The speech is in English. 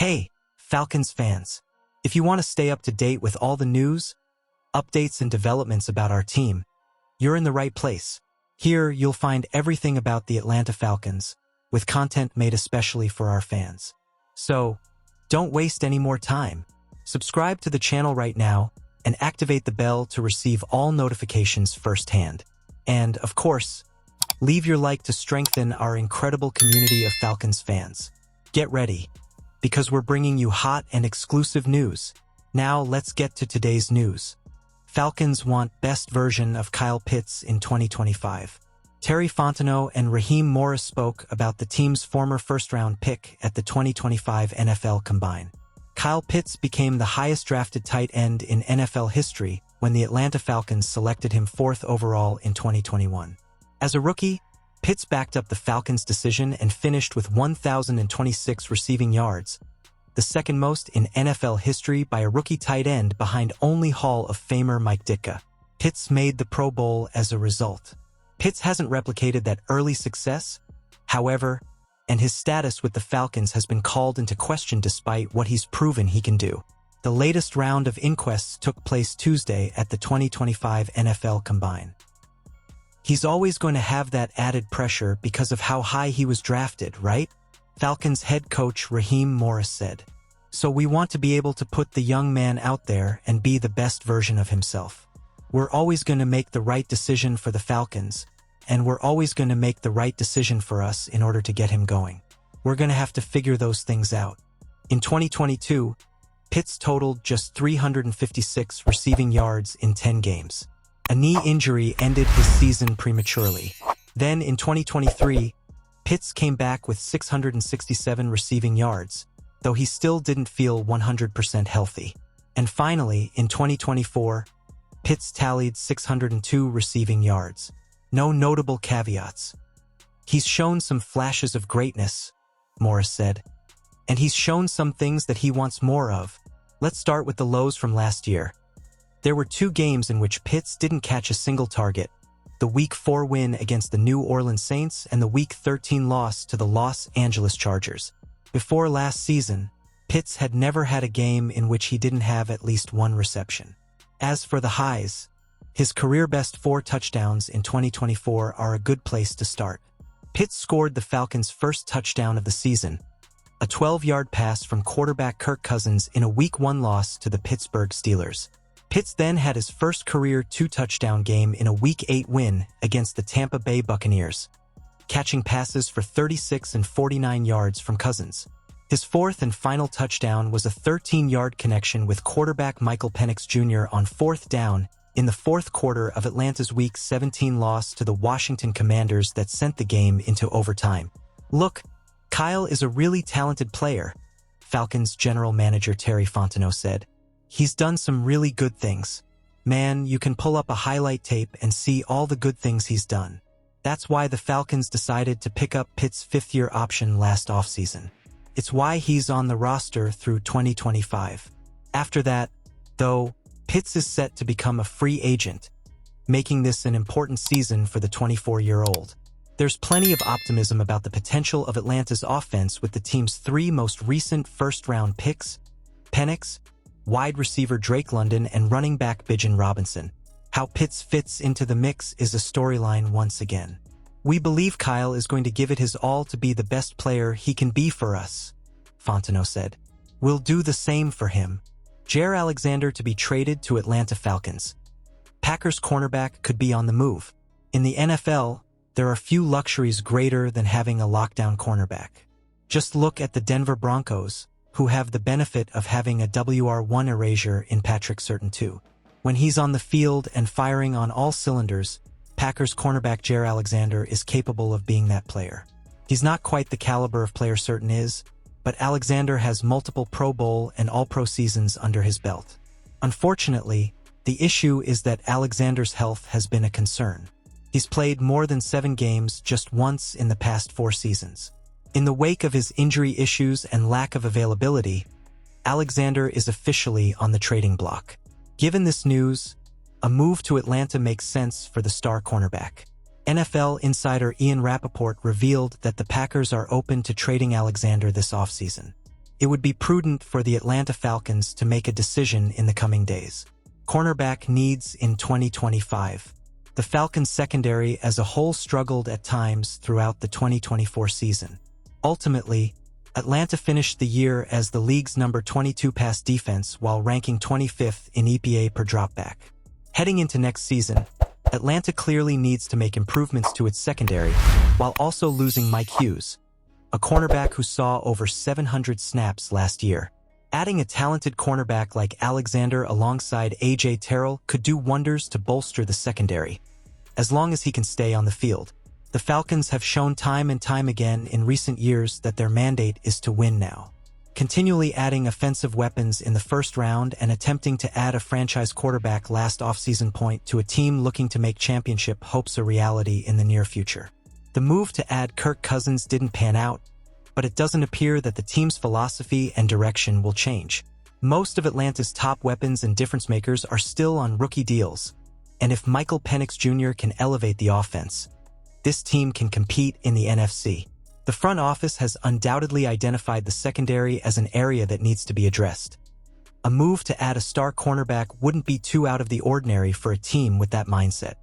Hey, Falcons fans! If you want to stay up to date with all the news, updates and developments about our team, you're in the right place. Here, you'll find everything about the Atlanta Falcons, with content made especially for our fans. So, don't waste any more time. Subscribe to the channel right now and activate the bell to receive all notifications firsthand. And, of course, leave your like to strengthen our incredible community of Falcons fans. Get ready, because we're bringing you hot and exclusive news. Now let's get to today's news. Falcons want best version of Kyle Pitts in 2025. Terry Fontenot and Raheem Morris spoke about the team's former first-round pick at the 2025 NFL Combine. Kyle Pitts became the highest drafted tight end in NFL history when the Atlanta Falcons selected him 4th overall in 2021. As a rookie, Pitts backed up the Falcons' decision and finished with 1,026 receiving yards, the second most in NFL history by a rookie tight end behind only Hall of Famer Mike Ditka. Pitts made the Pro Bowl as a result. Pitts hasn't replicated that early success, however, and his status with the Falcons has been called into question despite what he's proven he can do. The latest round of inquests took place Tuesday at the 2025 NFL Combine. He's always going to have that added pressure because of how high he was drafted, right? Falcons head coach Raheem Morris said. So we want to be able to put the young man out there and be the best version of himself. We're always going to make the right decision for the Falcons, and we're always going to make the right decision for us in order to get him going. We're going to have to figure those things out. In 2022, Pitts totaled just 356 receiving yards in 10 games. A knee injury ended his season prematurely. Then in 2023, Pitts came back with 667 receiving yards, though he still didn't feel 100% healthy. And finally, in 2024, Pitts tallied 602 receiving yards. No notable caveats. He's shown some flashes of greatness, Morris said. And he's shown some things that he wants more of. Let's start with the lows from last year. There were 2 games in which Pitts didn't catch a single target. The Week 4 win against the New Orleans Saints and the Week 13 loss to the Los Angeles Chargers. Before last season, Pitts had never had a game in which he didn't have at least 1 reception. As for the highs, his career-best 4 touchdowns in 2024 are a good place to start. Pitts scored the Falcons' first touchdown of the season, a 12-yard pass from quarterback Kirk Cousins in a Week 1 loss to the Pittsburgh Steelers. Pitts then had his first career 2-touchdown game in a Week 8 win against the Tampa Bay Buccaneers, catching passes for 36 and 49 yards from Cousins. His 4th and final touchdown was a 13-yard connection with quarterback Michael Penix Jr. on 4th down in the 4th quarter of Atlanta's Week 17 loss to the Washington Commanders that sent the game into overtime. Look, Kyle is a really talented player, Falcons general manager Terry Fontenot said. He's done some really good things. Man, you can pull up a highlight tape and see all the good things he's done. That's why the Falcons decided to pick up Pitts' 5th-year option last offseason. It's why he's on the roster through 2025. After that, though, Pitts is set to become a free agent, making this an important season for the 24-year-old. There's plenty of optimism about the potential of Atlanta's offense with the team's 3 most recent first-round picks, Penix, wide receiver Drake London, and running back Bijan Robinson. How Pitts fits into the mix is a storyline once again. We believe Kyle is going to give it his all to be the best player he can be for us, Fontenot said. We'll do the same for him. Jaire Alexander to be traded to Atlanta Falcons. Packers cornerback could be on the move. In the NFL, there are few luxuries greater than having a lockdown cornerback. Just look at the Denver Broncos, who have the benefit of having a WR1 erasure in Patrick Surtain too. When he's on the field and firing on all cylinders, Packers cornerback Jaire Alexander is capable of being that player. He's not quite the caliber of player Surtain is, but Alexander has multiple Pro Bowl and All-Pro seasons under his belt. Unfortunately, the issue is that Alexander's health has been a concern. He's played more than 7 games just once in the past 4 seasons. In the wake of his injury issues and lack of availability, Alexander is officially on the trading block. Given this news, a move to Atlanta makes sense for the star cornerback. NFL insider Ian Rappaport revealed that the Packers are open to trading Alexander this offseason. it would be prudent for the Atlanta Falcons to make a decision in the coming days. Cornerback needs in 2025. The Falcons' secondary as a whole struggled at times throughout the 2024 season. Ultimately, Atlanta finished the year as the league's number 22 pass defense while ranking 25th in EPA per dropback. Heading into next season, Atlanta clearly needs to make improvements to its secondary while also losing Mike Hughes, a cornerback who saw over 700 snaps last year. Adding a talented cornerback like Alexander alongside A.J. Terrell could do wonders to bolster the secondary, as long as he can stay on the field. The Falcons have shown time and time again in recent years that their mandate is to win now. Continually adding offensive weapons in the first round and attempting to add a franchise quarterback last offseason point to a team looking to make championship hopes a reality in the near future. The move to add Kirk Cousins didn't pan out, but it doesn't appear that the team's philosophy and direction will change. Most of Atlanta's top weapons and difference makers are still on rookie deals, and if Michael Penix Jr. can elevate the offense, this team can compete in the NFC. The front office has undoubtedly identified the secondary as an area that needs to be addressed. A move to add a star cornerback wouldn't be too out of the ordinary for a team with that mindset.